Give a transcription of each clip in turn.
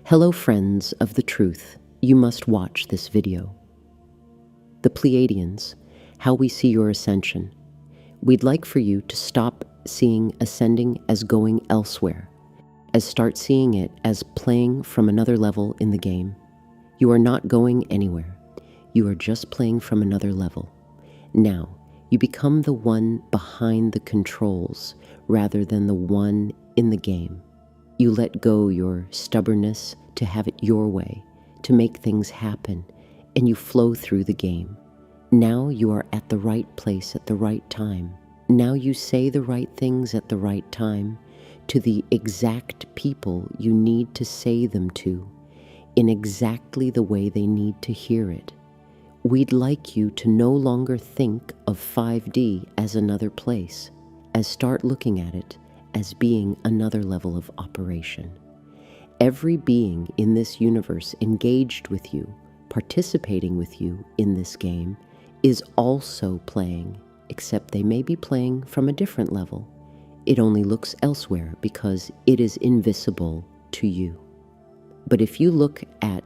Hello friends of the truth, you must watch this video. The Pleiadians, how we see your ascension. We'd like for you to stop seeing ascending as going elsewhere, as start seeing it as playing from another level in the game. You are not going anywhere. You are just playing from another level. Now, you become the one behind the controls rather than the one in the game. You let go your stubbornness to have it your way, to make things happen, and you flow through the game. Now you are at the right place at the right time. Now you say the right things at the right time to the exact people you need to say them to, in exactly the way they need to hear it. We'd like you to no longer think of 5D as another place, as start looking at it as being another level of operation. Every being in this universe engaged with you, participating with you in this game, is also playing, except they may be playing from a different level. It only looks elsewhere because it is invisible to you. But if you look at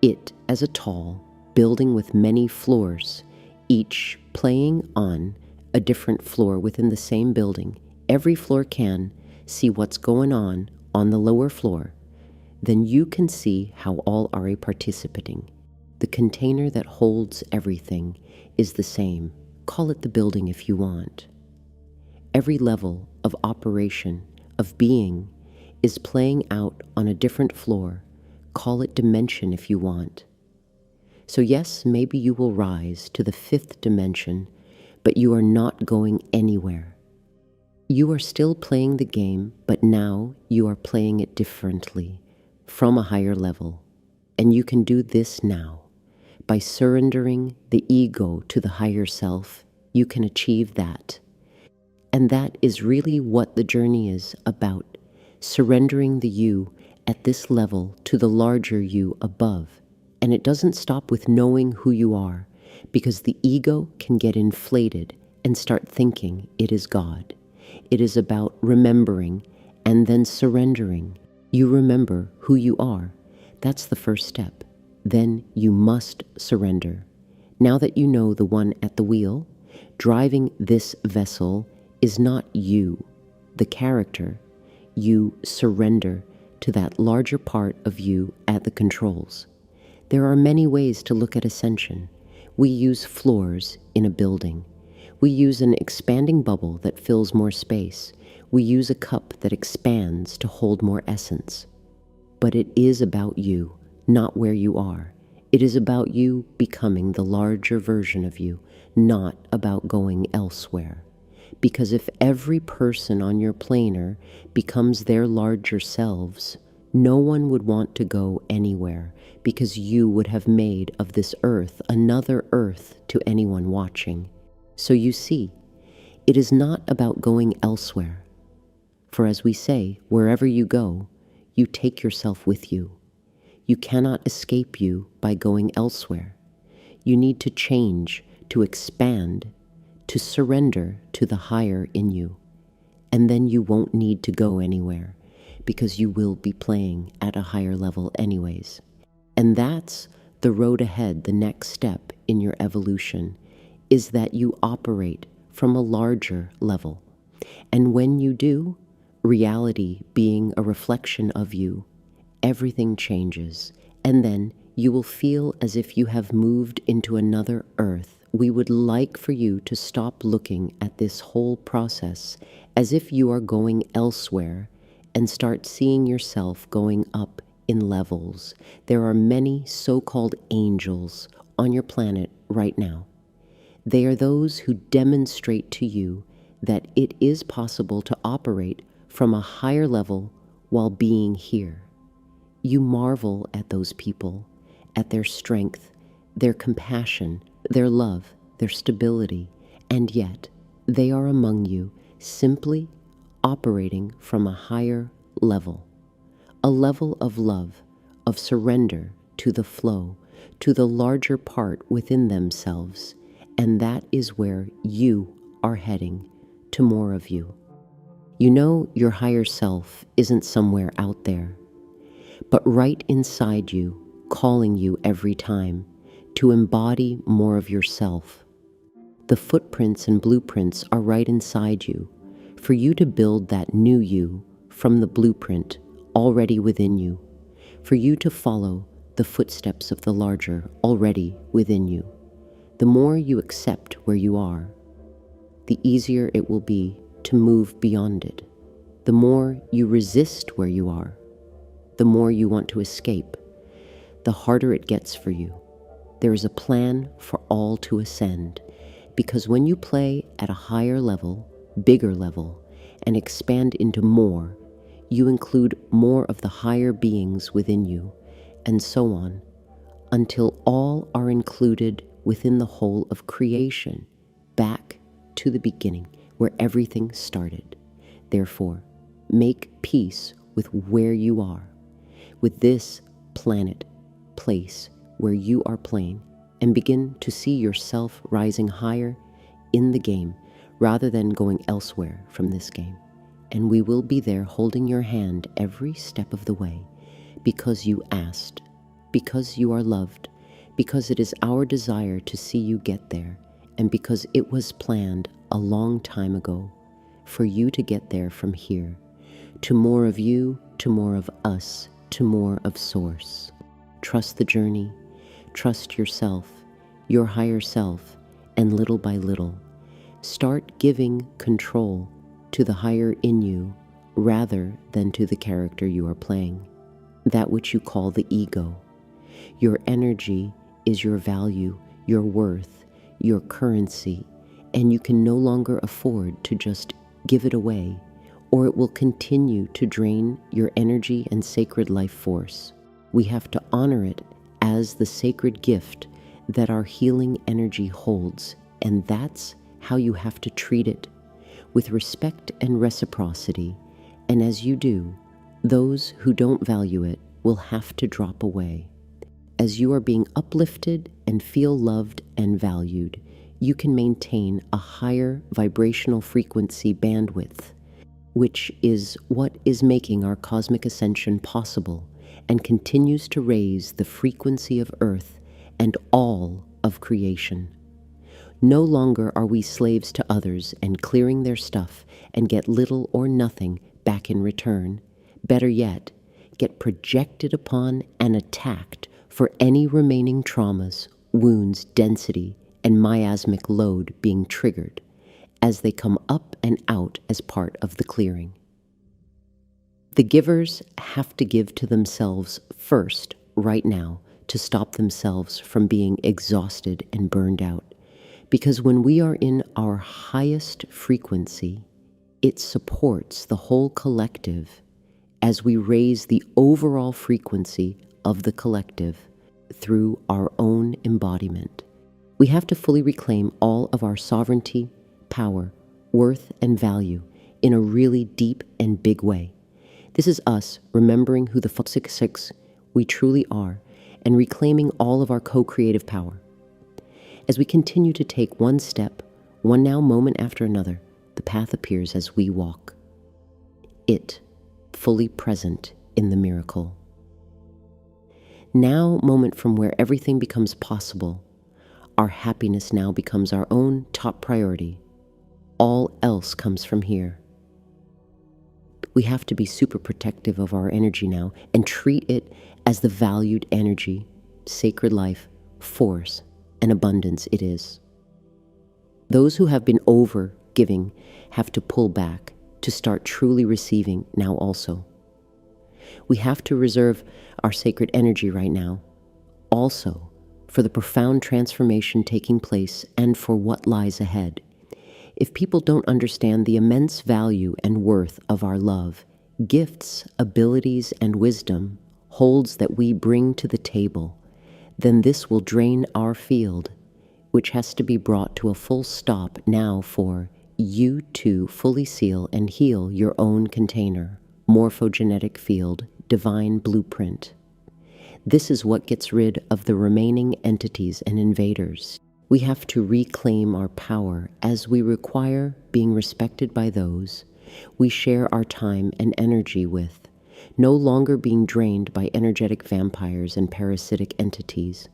it as a tall building with many floors, each playing on a different floor within the same building, every floor can see what's going on the lower floor, then you can see how all are participating. The container that holds everything is the same. Call it the building if you want. Every level of operation, of being, is playing out on a different floor. Call it dimension if you want. So yes, maybe you will rise to the 5th dimension, but you are not going anywhere. You are still playing the game, but now you are playing it differently, from a higher level. And you can do this now. By surrendering the ego to the higher self, you can achieve that. And that is really what the journey is about, surrendering the you at this level to the larger you above. And it doesn't stop with knowing who you are, because the ego can get inflated and start thinking it is God. It is about remembering and then surrendering. You remember who you are. That's the first step. Then you must surrender. Now that you know the one at the wheel, driving this vessel is not you, the character. You surrender to that larger part of you at the controls. There are many ways to look at ascension. We use floors in a building. We use an expanding bubble that fills more space. We use a cup that expands to hold more essence. But it is about you, not where you are. It is about you becoming the larger version of you, not about going elsewhere. Because if every person on your planar becomes their larger selves, no one would want to go anywhere, because you would have made of this earth another earth to anyone watching. So you see, it is not about going elsewhere. For as we say, wherever you go, you take yourself with you. You cannot escape you by going elsewhere. You need to change, to expand, to surrender to the higher in you. And then you won't need to go anywhere, because you will be playing at a higher level anyways. And that's the road ahead, the next step in your evolution, is that you operate from a larger level. And when you do, reality being a reflection of you, everything changes. And then you will feel as if you have moved into another earth. We would like for you to stop looking at this whole process as if you are going elsewhere and start seeing yourself going up in levels. There are many so-called angels on your planet right now. They are those who demonstrate to you that it is possible to operate from a higher level while being here. You marvel at those people, at their strength, their compassion, their love, their stability, and yet they are among you simply operating from a higher level, a level of love, of surrender to the flow, to the larger part within themselves. And that is where you are heading, to more of you. You know your higher self isn't somewhere out there. but right inside you, calling you every time to embody more of yourself. The footprints and blueprints are right inside you for you to build that new you from the blueprint already within you, for you to follow the footsteps of the larger already within you. The more you accept where you are, the easier it will be to move beyond it. The more you resist where you are, the more you want to escape, the harder it gets for you. There is a plan for all to ascend, because when you play at a higher level, bigger level, and expand into more, you include more of the higher beings within you, and so on, until all are included within the whole of creation, back to the beginning, where everything started. Therefore, make peace with where you are, with this planet, place where you are playing, and begin to see yourself rising higher in the game rather than going elsewhere from this game. And we will be there holding your hand every step of the way, because you asked, because you are loved, because it is our desire to see you get there, and because it was planned a long time ago for you to get there from here, to more of you, to more of us, to more of Source. Trust the journey, trust yourself, your higher self, and little by little, start giving control to the higher in you rather than to the character you are playing, that which you call the ego. Your energy is your value, your worth, your currency, and you can no longer afford to just give it away, or it will continue to drain your energy and sacred life force. We have to honor it as the sacred gift that our healing energy holds, and that's how you have to treat it, with respect and reciprocity. And as you do, those who don't value it will have to drop away. As you are being uplifted and feel loved and valued, you can maintain a higher vibrational frequency bandwidth, which is what is making our cosmic ascension possible and continues to raise the frequency of Earth and all of creation. No longer are we slaves to others and clearing their stuff and get little or nothing back in return. Better yet, get projected upon and attacked for any remaining traumas, wounds, density, and miasmic load being triggered as they come up and out as part of the clearing. The givers have to give to themselves first, right now, to stop themselves from being exhausted and burned out. Because when we are in our highest frequency, it supports the whole collective as we raise the overall frequency of the collective through our own embodiment. We have to fully reclaim all of our sovereignty, power, worth, and value in a really deep and big way. This is us remembering who the 666 we truly are and reclaiming all of our co-creative power. As we continue to take one step, one now moment after another, the path appears as we walk. It, fully present in the miracle. Now, moment from where everything becomes possible, our happiness now becomes our own top priority. All else comes from here. We have to be super protective of our energy now and treat it as the valued energy, sacred life, force, and abundance it is. Those who have been over giving have to pull back to start truly receiving now also. We have to reserve our sacred energy right now, also for the profound transformation taking place and for what lies ahead. If people don't understand the immense value and worth of our love, gifts, abilities, and wisdom holds that we bring to the table, then this will drain our field, which has to be brought to a full stop now for you to fully seal and heal your own container, morphogenetic field, divine blueprint. This is what gets rid of the remaining entities and invaders. We have to reclaim our power as we require being respected by those we share our time and energy with, no longer being drained by energetic vampires and parasitic entities.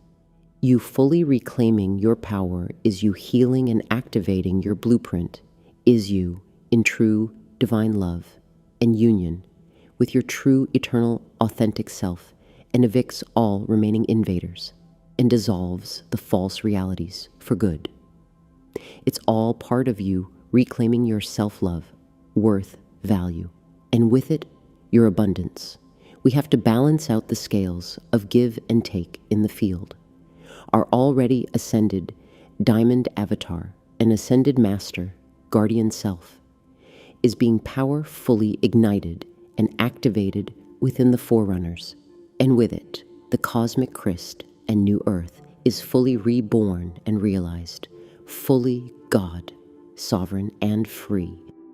You fully reclaiming your power is you healing and activating your blueprint, is you in true divine love and union with your true eternal authentic self, and evicts all remaining invaders and dissolves the false realities for good. It's all part of you reclaiming your self-love, worth, value, and with it, your abundance. We have to balance out the scales of give and take in the field. Our already ascended diamond avatar and ascended master, guardian self, is being powerfully ignited and activated within the forerunners, and with it, the cosmic Christ and new earth is fully reborn and realized, fully God, sovereign and free,